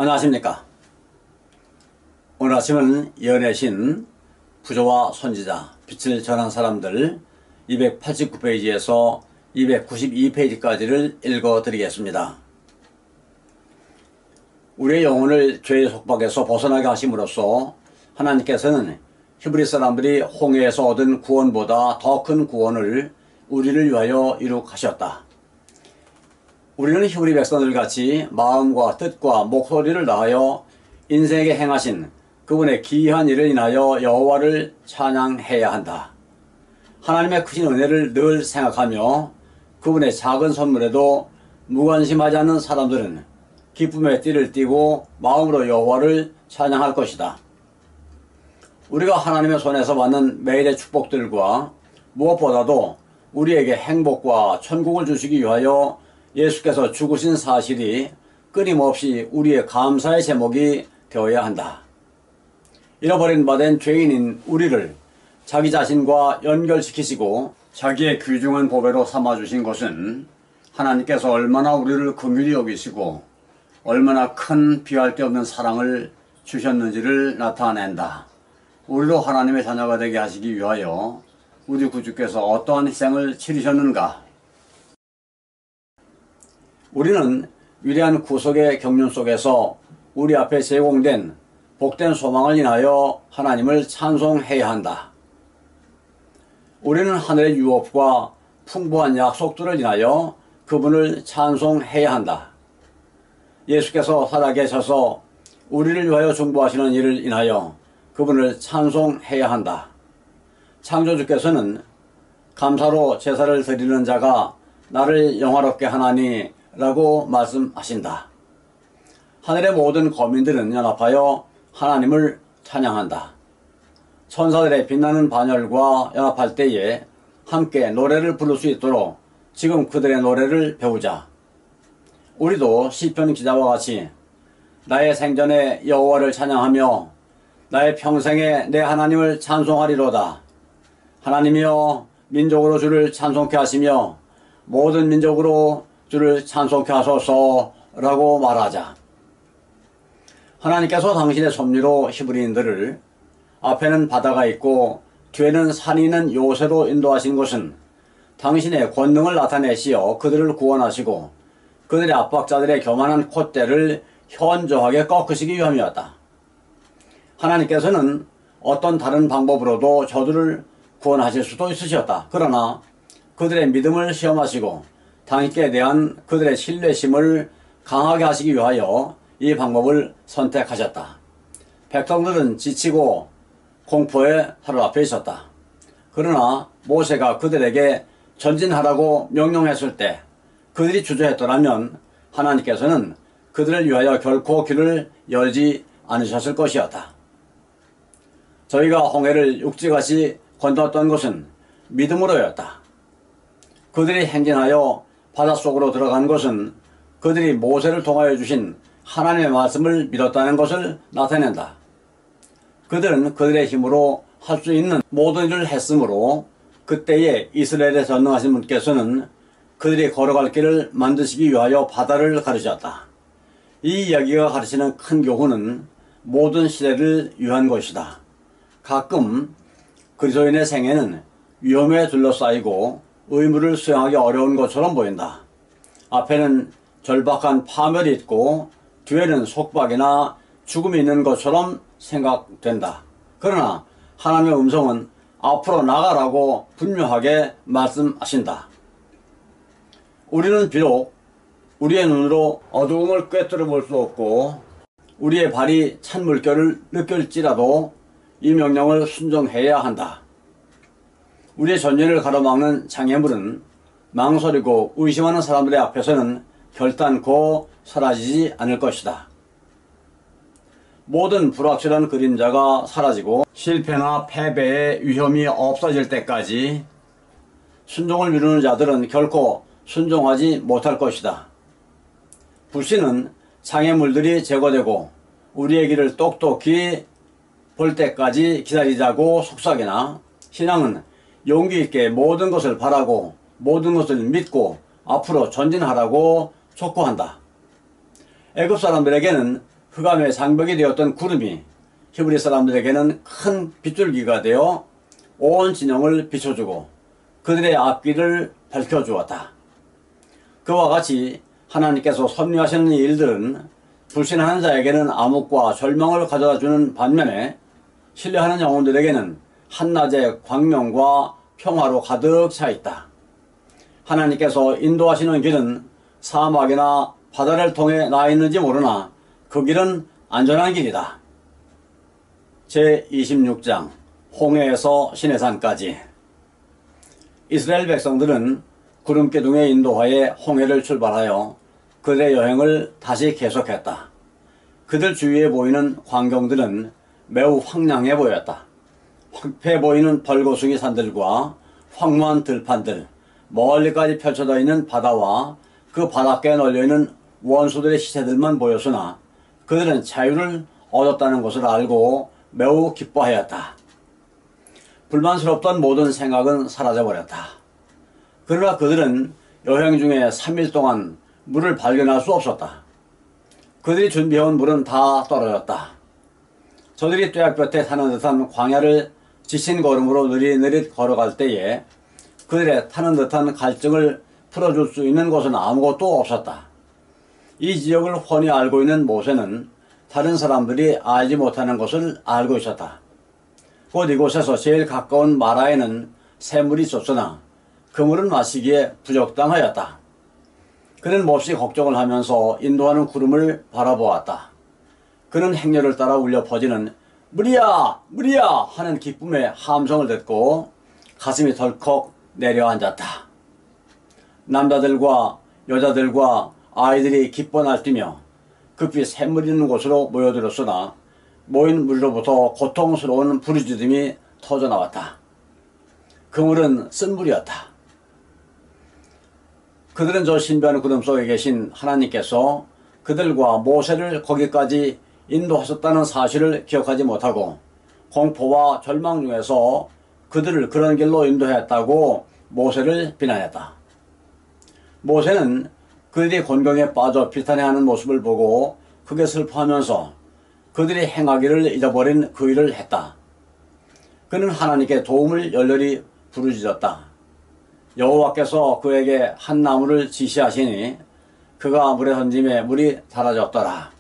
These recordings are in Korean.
안녕하십니까. 오늘 아침은 연애신 부조와 선지자 빛을 전한 사람들 289페이지에서 292페이지까지를 읽어드리겠습니다. 우리의 영혼을 죄의 속박에서 벗어나게 하심으로써 하나님께서는 히브리 사람들이 홍해에서 얻은 구원보다 더 큰 구원을 우리를 위하여 이룩하셨다. 우리는 히브리 백성들같이 마음과 뜻과 목소리를 다하여 인생에게 행하신 그분의 기이한 일을 인하여 여호와를 찬양해야 한다. 하나님의 크신 은혜를 늘 생각하며 그분의 작은 선물에도 무관심하지 않는 사람들은 기쁨의 띠를 띠고 마음으로 여호와를 찬양할 것이다. 우리가 하나님의 손에서 받는 매일의 축복들과 무엇보다도 우리에게 행복과 천국을 주시기 위하여 예수께서 죽으신 사실이 끊임없이 우리의 감사의 제목이 되어야 한다. 잃어버린 바 된 죄인인 우리를 자기 자신과 연결시키시고 자기의 귀중한 보배로 삼아주신 것은 하나님께서 얼마나 우리를 긍휼히 여기시고 얼마나 큰 비할 데 없는 사랑을 주셨는지를 나타낸다. 우리도 하나님의 자녀가 되게 하시기 위하여 우리 구주께서 어떠한 희생을 치르셨는가? 우리는 위대한 구속의 경륜 속에서 우리 앞에 제공된 복된 소망을 인하여 하나님을 찬송해야 한다. 우리는 하늘의 유업과 풍부한 약속들을 인하여 그분을 찬송해야 한다. 예수께서 살아계셔서 우리를 위하여 중보하시는 일을 인하여 그분을 찬송해야 한다. 창조주께서는 감사로 제사를 드리는 자가 나를 영화롭게 하나니 라고 말씀하신다. 하늘의 모든 거민들은 연합하여 하나님을 찬양한다. 천사들의 빛나는 반열과 연합할 때에 함께 노래를 부를 수 있도록 지금 그들의 노래를 배우자. 우리도 시편 기자와 같이 나의 생전에 여호와를 찬양하며 나의 평생에 내 하나님을 찬송하리로다. 하나님이여 민족으로 주를 찬송케 하시며 모든 민족으로 주를 찬송케 하소서라고 말하자. 하나님께서 당신의 섭리로 히브리인들을 앞에는 바다가 있고 뒤에는 산이 있는 요새로 인도하신 것은 당신의 권능을 나타내시어 그들을 구원하시고 그들의 압박자들의 교만한 콧대를 현저하게 꺾으시기 위함이었다. 하나님께서는 어떤 다른 방법으로도 저들을 구원하실 수도 있으셨다. 그러나 그들의 믿음을 시험하시고 당신께 대한 그들의 신뢰심을 강하게 하시기 위하여 이 방법을 선택하셨다. 백성들은 지치고 공포에 사로잡혀 있었다. 그러나 모세가 그들에게 전진하라고 명령했을 때 그들이 주저했더라면 하나님께서는 그들을 위하여 결코 길을 열지 않으셨을 것이었다. 저희가 홍해를 육지같이 건넜던 것은 믿음으로였다. 그들이 행진하여 바닷속으로 들어간 것은 그들이 모세를 통하여 주신 하나님의 말씀을 믿었다는 것을 나타낸다. 그들은 그들의 힘으로 할 수 있는 모든 일을 했으므로 그때에 이스라엘에 전능하신 분께서는 그들이 걸어갈 길을 만드시기 위하여 바다를 가르셨다. 이 이야기가 가르치는 큰 교훈은 모든 시대를 위한 것이다. 가끔 그리스도인의 생애는 위험에 둘러싸이고 의무를 수행하기 어려운 것처럼 보인다. 앞에는 절박한 파멸이 있고 뒤에는 속박이나 죽음이 있는 것처럼 생각된다. 그러나 하나님의 음성은 앞으로 나가라고 분명하게 말씀하신다. 우리는 비록 우리의 눈으로 어두움을 꿰뚫어 볼 수 없고 우리의 발이 찬 물결을 느낄지라도 이 명령을 순종해야 한다. 우리의 전진을 가로막는 장애물은 망설이고 의심하는 사람들의 앞에서는 결단코 사라지지 않을 것이다. 모든 불확실한 그림자가 사라지고 실패나 패배의 위험이 없어질 때까지 순종을 미루는 자들은 결코 순종하지 못할 것이다. 불신은 장애물들이 제거되고 우리의 길을 똑똑히 볼 때까지 기다리자고 속삭이나 신앙은 용기 있게 모든 것을 바라고 모든 것을 믿고 앞으로 전진하라고 촉구한다. 애굽 사람들에게는 흑암의 장벽이 되었던 구름이 히브리 사람들에게는 큰 빗줄기가 되어 온 진영을 비춰주고 그들의 앞길을 밝혀주었다. 그와 같이 하나님께서 섭리하시는 일들은 불신하는 자에게는 암흑과 절망을 가져다주는 반면에 신뢰하는 영혼들에게는 한낮의 광명과 평화로 가득 차 있다. 하나님께서 인도하시는 길은 사막이나 바다를 통해 나 있는지 모르나 그 길은 안전한 길이다. 제26장 홍해에서 시내산까지. 이스라엘 백성들은 구름기둥의 인도하에 홍해를 출발하여 그들의 여행을 다시 계속했다. 그들 주위에 보이는 광경들은 매우 황량해 보였다. 황폐해 보이는 벌거숭이 산들과 황무한 들판들, 멀리까지 펼쳐져 있는 바다와 그 바닷가에 널려있는 원수들의 시체들만 보였으나 그들은 자유를 얻었다는 것을 알고 매우 기뻐하였다. 불만스럽던 모든 생각은 사라져버렸다. 그러나 그들은 여행 중에 3일 동안 물을 발견할 수 없었다. 그들이 준비해온 물은 다 떨어졌다. 저들이 뙤약볕에 타는 듯한 광야를 지친 걸음으로 느릿느릿 걸어갈 때에 그들의 타는 듯한 갈증을 풀어줄 수 있는 곳은 아무것도 없었다. 이 지역을 훤히 알고 있는 모세는 다른 사람들이 알지 못하는 것을 알고 있었다. 곧 이곳에서 제일 가까운 마라에는 샘물이 있었으나 그 물은 마시기에 부적당하였다. 그는 몹시 걱정을 하면서 인도하는 구름을 바라보았다. 그는 행렬을 따라 울려 퍼지는 무리야! 무리야! 하는 기쁨의 함성을 듣고 가슴이 덜컥 내려앉았다. 남자들과 여자들과 아이들이 기뻐 날뛰며 급히 샘물 있는 곳으로 모여들었으나 모인 무리로부터 고통스러운 부르짖음이 터져나왔다. 그 물은 쓴 물이었다. 그들은 저 신비한 구름 속에 계신 하나님께서 그들과 모세를 거기까지 인도하셨다는 사실을 기억하지 못하고 공포와 절망 중에서 그들을 그런 길로 인도했다고 모세를 비난했다. 모세는 그들이 곤경에 빠져 비탄해하는 모습을 보고 크게 슬퍼하면서 그들이 행하기를 잊어버린 그 일을 했다. 그는 하나님께 도움을 열렬히 부르짖었다. 여호와께서 그에게 한 나무를 지시하시니 그가 물에 던짐에 물이 사라졌더라.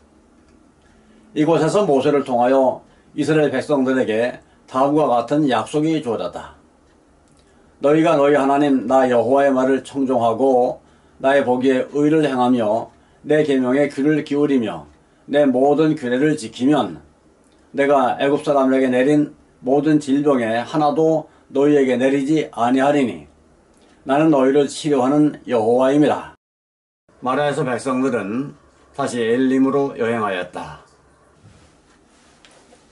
이곳에서 모세를 통하여 이스라엘 백성들에게 다음과 같은 약속이 주어졌다. 너희가 너희 하나님 나 여호와의 말을 청종하고 나의 보기에 의를 행하며 내 계명에 귀를 기울이며 내 모든 규례를 지키면 내가 애굽 사람에게 내린 모든 질병에 하나도 너희에게 내리지 아니하리니 나는 너희를 치료하는 여호와임이라. 마라에서 백성들은 다시 엘림으로 여행하였다.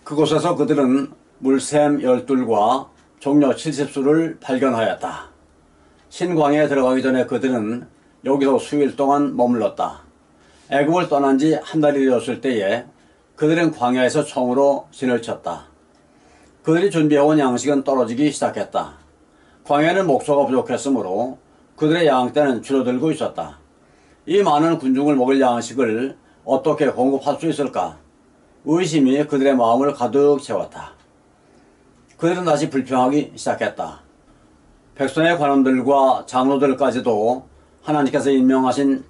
그곳에서 그들은 물샘 12과 종려 70수를 발견하였다. 신광야에 들어가기 전에 그들은 여기서 수일 동안 머물렀다. 애굽을 떠난 지 한 달이 되었을 때에 그들은 광야에서 처음으로 진을 쳤다. 그들이 준비해온 양식은 떨어지기 시작했다. 광야에는 목소가 부족했으므로 그들의 양떼는 줄어들고 있었다. 이 많은 군중을 먹일 양식을 어떻게 공급할 수 있을까? 의심이 그들의 마음을 가득 채웠다. 그들은 다시 불평하기 시작했다. 백성의 관원들과 장로들까지도 하나님께서 임명하신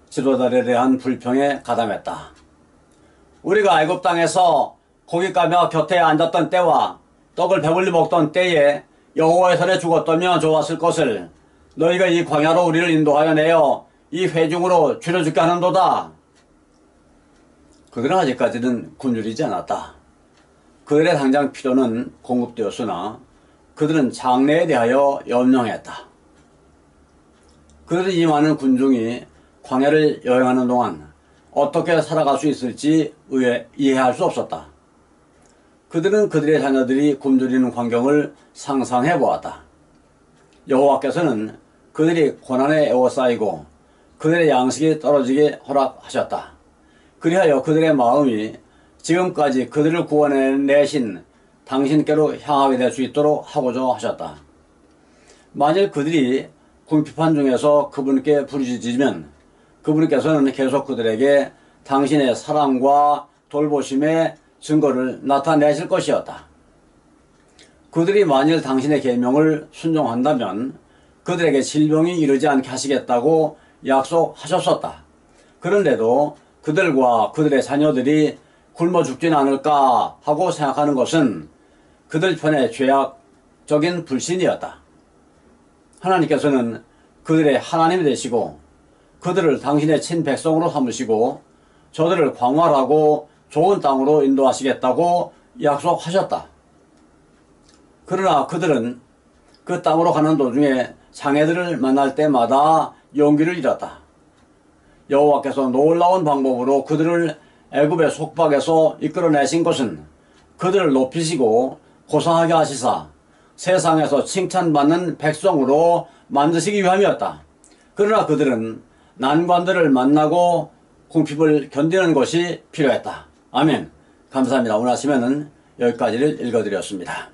지도자들에 대한 불평에 가담했다. 우리가 애굽 땅에서 고기 까며 곁에 앉았던 때와 떡을 배불리 먹던 때에 여호와의 손에 죽었다면 좋았을 것을 너희가 이 광야로 우리를 인도하여 내어 이 회중으로 줄여 죽게 하는도다. 그들은 아직까지는 굶주리지 않았다. 그들의 당장 필요는 공급되었으나 그들은 장래에 대하여 연명했다. 그들은 이 많은 군중이 광야를 여행하는 동안 어떻게 살아갈 수 있을지 이해할 수 없었다. 그들은 그들의 자녀들이 굶주리는 광경을 상상해 보았다. 여호와께서는 그들이 고난에 에워싸이고 그들의 양식이 떨어지게 허락하셨다. 그리하여 그들의 마음이 지금까지 그들을 구원해내신 당신께로 향하게 될 수 있도록 하고자 하셨다. 만일 그들이 궁핍한 중에서 그분께 부르짖으면 그분께서는 계속 그들에게 당신의 사랑과 돌보심의 증거를 나타내실 것이었다. 그들이 만일 당신의 계명을 순종한다면 그들에게 질병이 이르지 않게 하시겠다고 약속하셨었다. 그런데도 그들과 그들의 자녀들이 굶어 죽진 않을까 하고 생각하는 것은 그들 편의 죄악적인 불신이었다. 하나님께서는 그들의 하나님이 되시고 그들을 당신의 친백성으로 삼으시고 저들을 광활하고 좋은 땅으로 인도하시겠다고 약속하셨다. 그러나 그들은 그 땅으로 가는 도중에 장애들을 만날 때마다 용기를 잃었다. 여호와께서 놀라운 방법으로 그들을 애굽의 속박에서 이끌어내신 것은 그들을 높이시고 고상하게 하시사 세상에서 칭찬받는 백성으로 만드시기 위함이었다. 그러나 그들은 난관들을 만나고 궁핍을 견디는 것이 필요했다. 아멘. 감사합니다. 오늘 아침에는 여기까지를 읽어드렸습니다.